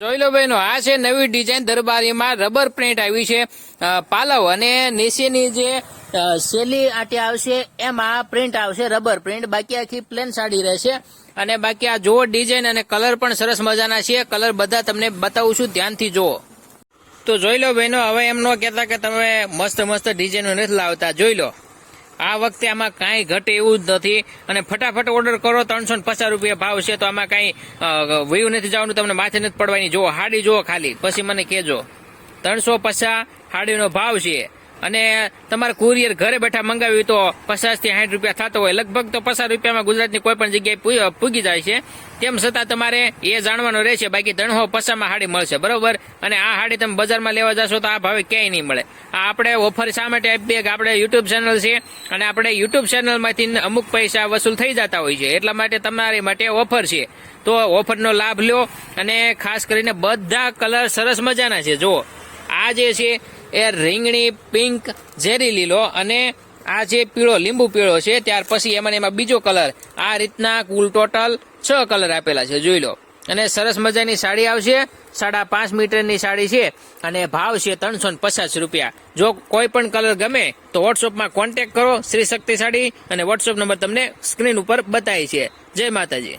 જોઈ લો બહેનો, આ છે નવી ડિઝાઇન દરબારીમાં રબર પ્રિન્ટ આવી છે પાલવ, અને નીચેની જે સેલી આટી આવશે એમાં પ્રિન્ટ આવશે રબર પ્રિન્ટ. બાકી આખી પ્લેન સાડી રહેશે. અને બાકી આ જુઓ ડિઝાઇન, અને કલર પણ સરસ મજાના છે. કલર બધા તમને બતાવું છું, ધ્યાનથી જુઓ. તો જોઈ લો બહેનો, હવે એમ ન કહેતા કે તમે મસ્ત મસ્ત ડિઝાઇનો નથી લાવતા. જોઈ લો, આ વખતે આમાં કાંઈ ઘટે એવું જ નથી. અને ફટાફટ ઓર્ડર કરો. 350 રૂપિયા ભાવ છે, તો આમાં કાંઈ વયું નથી જવાનું, તમને માથે નથી પડવાની. જુઓ હાડી, જુઓ ખાલી, પછી મને કહેજો. 350 હાડીનો ભાવ છે. અને તમારે કુરિયર ઘરે બેઠા મંગાવ્યું તો 50 થી 60 રૂપિયા થતો હોય. લગભગ તો 50 રૂપિયામાં ગુજરાતની કોઈ પણ જગ્યાએ પૂગી જાય છે. તેમ છતાં તમારે એ જાણવાનું રહેશે. બાકી 350 હાડી મળશે, બરોબર. અને આ હાડી તમે બજારમાં લેવા જશો તો આ ભાવે ક્યાંય નહીં મળે. આ આપણે ઓફર શા માટે આપીએ કે આપણે યુટ્યુબ ચેનલ છે, અને આપણે યુટ્યુબ ચેનલમાંથી અમુક પૈસા વસૂલ થઈ જતા હોય છે. એટલા માટે તમારી માટે ઓફર છે. તો ઓફરનો લાભ લો. અને ખાસ કરીને બધા કલર સરસ મજાના છે. જુઓ, આ જે છે એ રીંગણી પિંક, ઝેરી લીલો, અને આ જે પીળો લીંબુ પીળો છે. ત્યાર પછી એમાં બીજો કલર. આ રીતના કુલ ટોટલ 6 કલર આપેલા છે. જોઈ લો. અને સરસ મજાની સાડી આવશે. 5.5 મીટરની સાડી છે, અને ભાવ છે 350 રૂપિયા. જો કોઈ પણ કલર ગમે તો વોટ્સઅપમાં કોન્ટેક્ટ કરો, શ્રી શક્તિ સાડી, અને વોટ્સઅપ નંબર તમને સ્ક્રીન ઉપર બતાવી છે. જય માતાજી.